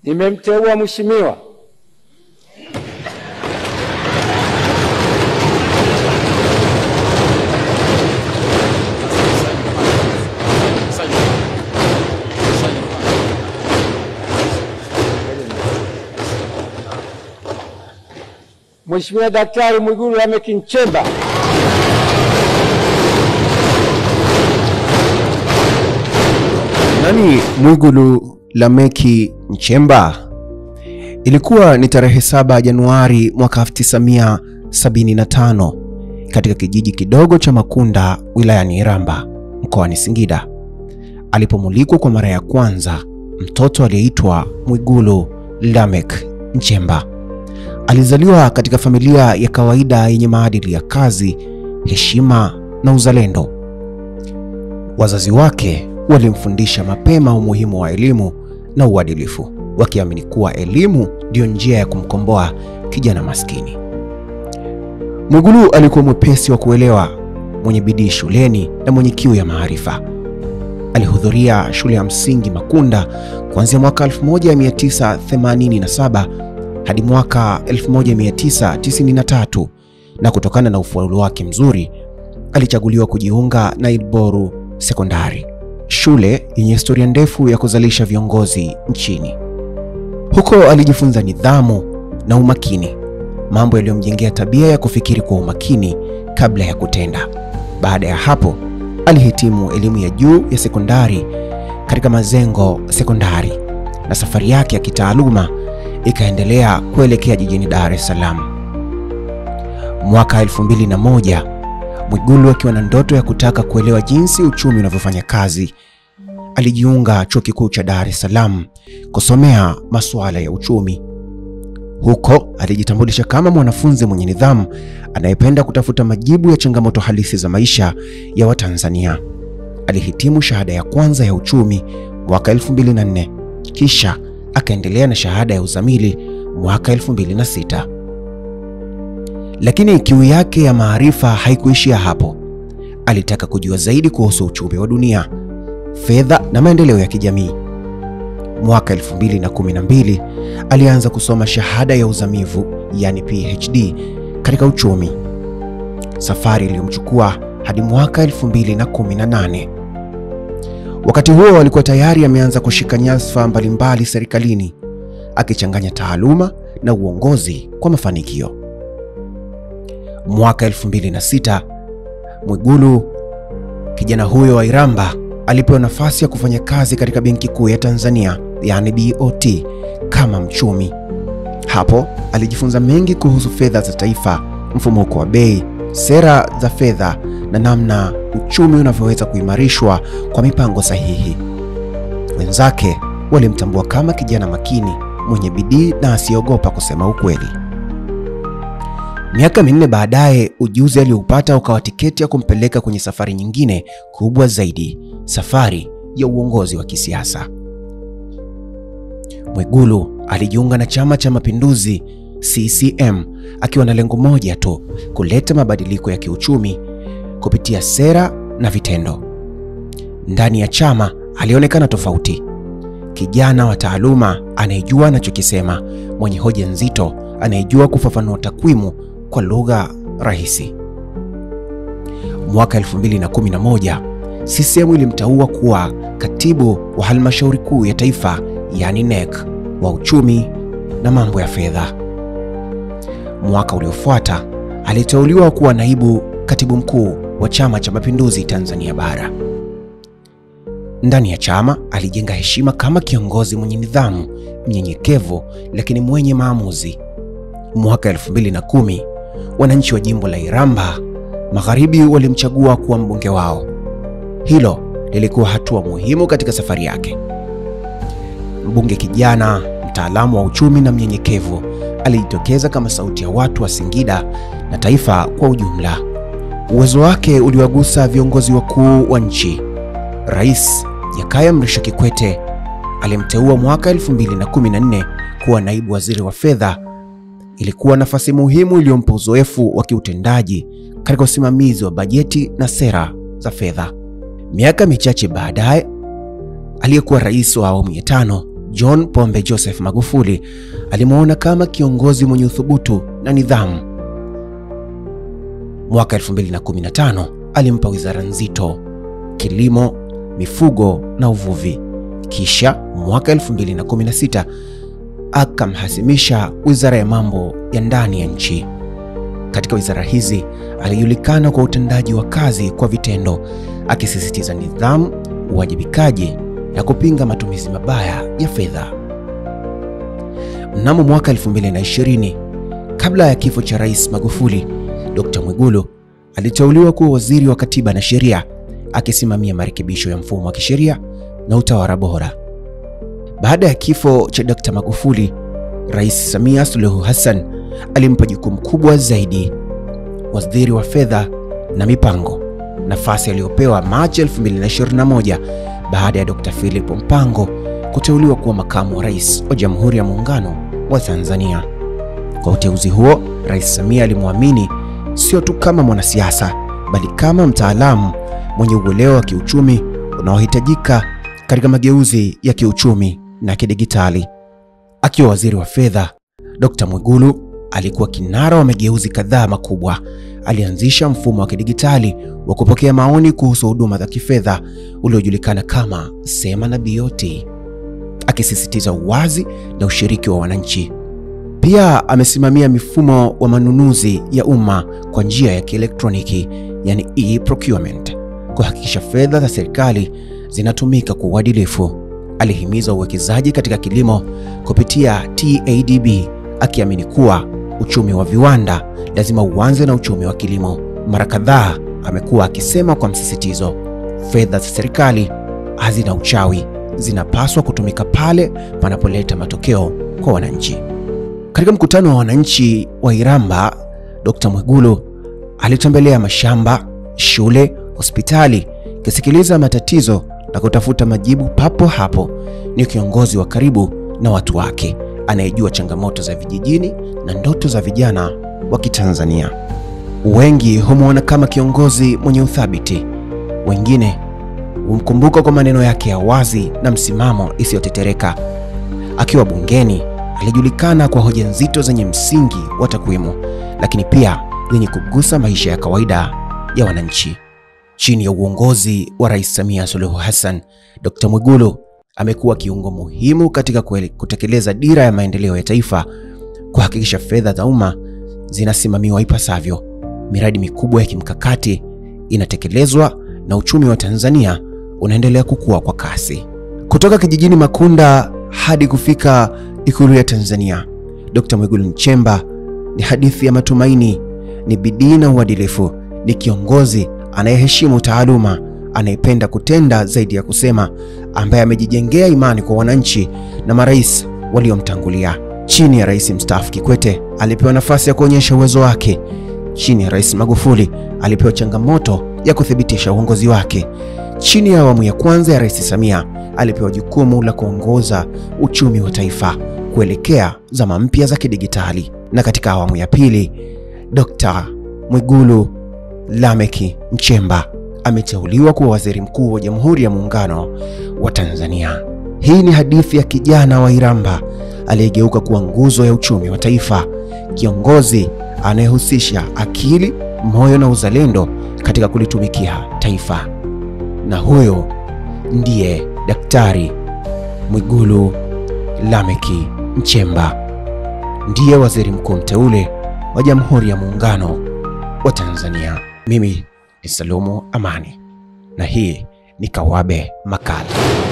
Nimemteua Mheshimiwa Mheshimiwa Daktari Mwigulu Lameck Nchemba Nani Mwigulu Lameck Nchemba? Ilikuwa ni tarehe 7 Januari mwaka 1975 katika kijiji kidogo cha Makunda wilayani Iramba mkoani Singida alipomulikwa kwa mara ya kwanza mtoto aliyeitwa Mwigulu Lameck Nchemba. Alizaliwa katika familia ya kawaida yenye maadili ya kazi, heshima na uzalendo. Wazazi wake walimfundisha mapema umuhimu wa elimu na uadilifu, wakiamini kuwa elimu ndio njia ya kumkomboa kijana maskini. Mwigulu alikuwa mwepesi wa kuelewa, mwenye bidii shuleni na mwenye kiu ya maarifa. Alihudhuria shule ya msingi Makunda kuanzia mwaka 1987 hadi mwaka 1993, na kutokana na ufaulu wake mzuri alichaguliwa kujiunga na Ilboru Sekondari, shule yenye historia ndefu ya kuzalisha viongozi nchini. Huko alijifunza nidhamu na umakini, mambo yaliyomjengea tabia ya kufikiri kwa umakini kabla ya kutenda. Baada ya hapo alihitimu elimu ya juu ya sekondari katika Mazengo Sekondari, na safari yake ya kitaaluma ikaendelea kuelekea jijini Dar es Salaam. Mwaka 2001, Mwigulu akiwa na ndoto ya kutaka kuelewa jinsi uchumi unavyofanya kazi, alijiunga Chuo Kikuu cha Dar es Salaam kusomea masuala ya uchumi. Huko alijitambulisha kama mwanafunzi mwenye nidhamu anayependa kutafuta majibu ya changamoto halisi za maisha ya Watanzania. Alihitimu shahada ya kwanza ya uchumi mwaka 2004, kisha akaendelea na shahada ya uzamili mwaka 2006. Lakini kiu yake ya maarifa haikuishia hapo. Alitaka kujua zaidi kuhusu uchumi wa dunia, fedha na maendeleo ya kijamii. Mwaka 2012 alianza kusoma shahada ya uzamivu, yani PhD, katika uchumi, safari iliyomchukua hadi mwaka 2018. Wakati huo alikuwa tayari ameanza kushika nyadhifa mbalimbali serikalini, akichanganya taaluma na uongozi kwa mafanikio. Mwaka 2006, Mwigulu, kijana huyo wa Iramba, alipewa nafasi ya kufanya kazi katika Benki Kuu ya Tanzania, yani BOT, kama mchumi. Hapo alijifunza mengi kuhusu fedha za taifa, mfumuko wa bei, sera za fedha na namna uchumi unavyoweza kuimarishwa kwa mipango sahihi. Wenzake walimtambua kama kijana makini, mwenye bidii na asiogopa kusema ukweli. Miaka 4 baadaye, ujuzi alioupata ukawa tiketi ya kumpeleka kwenye safari nyingine kubwa zaidi, safari ya uongozi wa kisiasa. Mwigulu alijiunga na Chama cha Mapinduzi CCM akiwa na lengo moja tu, kuleta mabadiliko ya kiuchumi kupitia sera na vitendo. Ndani ya chama alionekana tofauti, kijana wa taaluma anayejua anachokisema, mwenye hoja nzito, anayejua kufafanua takwimu kwa lugha rahisi. Mwaka 2011, CCM ilimteua kuwa katibu wa halmashauri kuu ya taifa, yani NEC, wa uchumi na mambo ya fedha. Mwaka uliofuata aliteuliwa kuwa naibu katibu mkuu wa Chama cha Mapinduzi Tanzania Bara. Ndani ya chama alijenga heshima kama kiongozi mwenye nidhamu, mnyenyekevu lakini mwenye maamuzi. Mwaka 2010, wananchi wa jimbo la Iramba Magharibi walimchagua kuwa mbunge wao. Hilo lilikuwa hatua muhimu katika safari yake. Mbunge kijana, mtaalamu wa uchumi na mnyenyekevu, alijitokeza kama sauti ya watu wa Singida na taifa kwa ujumla. Uwezo wake uliwagusa viongozi wakuu wa nchi. Rais Jakaya Mrisho Kikwete alimteua mwaka 2014 kuwa naibu waziri wa fedha. Ilikuwa nafasi muhimu iliyompa uzoefu wa kiutendaji katika usimamizi wa bajeti na sera za fedha. Miaka michache baadaye, aliyekuwa rais wa awamu ya 5 John Pombe Joseph Magufuli alimuona kama kiongozi mwenye uthubutu na nidhamu. Mwaka 2015 alimpa wizara nzito: kilimo, mifugo na uvuvi. Kisha mwaka 2016 akamhasimisha wizara ya mambo ya ndani ya nchi. Katika wizara hizi alijulikana kwa utendaji wa kazi kwa vitendo, akisisitiza nidhamu, uwajibikaji na kupinga matumizi mabaya ya fedha. Mnamo mwaka 2020, kabla ya kifo cha Rais Magufuli, Dr. Mwigulu aliteuliwa kuwa waziri wa katiba na sheria, akisimamia marekebisho ya mfumo wa kisheria na utawala bora. Baada ya kifo cha Dr. Magufuli, Rais Samia Suluhu Hassan alimpa jukumu kubwa zaidi: waziri wa fedha na mipango, nafasi aliyopewa Machi 2021 baada ya Dr. Philip Mpango kuteuliwa kuwa makamu wa rais wa Jamhuri ya Muungano wa Tanzania. Kwa uteuzi huo, Rais Samia alimwamini sio tu kama mwanasiasa, bali kama mtaalamu mwenye uelewa wa kiuchumi unaohitajika katika mageuzi ya kiuchumi na kidigitali. Akiwa waziri wa fedha, Dr. Mwigulu alikuwa kinara wa mageuzi kadhaa makubwa. Alianzisha mfumo wa kidigitali wa kupokea maoni kuhusu huduma za kifedha uliojulikana kama Sema na BOT, akisisitiza uwazi na ushiriki wa wananchi. Pia amesimamia mifumo wa manunuzi ya umma kwa njia ya kielektroniki, yani e-procurement, kuhakikisha fedha za serikali zinatumika kwa uadilifu. Alihimiza uwekezaji katika kilimo kupitia TADB, akiamini kuwa uchumi wa viwanda lazima uanze na uchumi wa kilimo. Mara kadhaa amekuwa akisema kwa msisitizo, fedha za serikali hazina uchawi, zinapaswa kutumika pale panapoleta matokeo kwa wananchi. Katika mkutano wa wananchi wa Iramba, Dr. Mwigulu alitembelea mashamba, shule, hospitali, kusikiliza matatizo na kutafuta majibu papo hapo. Ni kiongozi wa karibu na watu wake, anayejua changamoto za vijijini na ndoto za vijana wa Kitanzania. Wengi humuona kama kiongozi mwenye uthabiti, wengine humkumbuka kwa maneno yake ya wazi na msimamo isiyotetereka. Akiwa bungeni, alijulikana kwa hoja nzito zenye msingi wa takwimu, lakini pia zenye kugusa maisha ya kawaida ya wananchi. Chini ya uongozi wa Rais Samia Suluhu Hassan, Dr. Mwigulu amekuwa kiungo muhimu katika kutekeleza dira ya maendeleo ya taifa, kuhakikisha fedha za umma zinasimamiwa ipasavyo, miradi mikubwa ya kimkakati inatekelezwa na uchumi wa Tanzania unaendelea kukua kwa kasi. Kutoka kijijini Makunda hadi kufika Ikulu ya Tanzania, Dr. Mwigulu Nchemba ni hadithi ya matumaini, ni bidii na uadilifu, ni kiongozi anayeheshimu taaluma, anayependa kutenda zaidi ya kusema, ambaye amejijengea imani kwa wananchi na marais waliomtangulia. Chini ya Rais mstaafu Kikwete alipewa nafasi ya kuonyesha uwezo wake. Chini ya Rais Magufuli alipewa changamoto ya kuthibitisha uongozi wake. Chini ya awamu ya kwanza ya Rais Samia alipewa jukumu la kuongoza uchumi wa taifa kuelekea zama mpya za kidigitali. Na katika awamu ya pili, Dr. Mwigulu Lameck Nchemba ameteuliwa kuwa waziri mkuu wa Jamhuri ya Muungano wa Tanzania. Hii ni hadithi ya kijana wa Iramba aliyegeuka kuwa nguzo ya uchumi wa taifa, kiongozi anayehusisha akili, moyo na uzalendo katika kulitumikia taifa. Na huyo ndiye Daktari Mwigulu Lameck Nchemba, ndiye waziri mkuu mteule wa Jamhuri ya Muungano wa Tanzania. Mimi ni Salumu Amani na hii ni Kawabe Makala.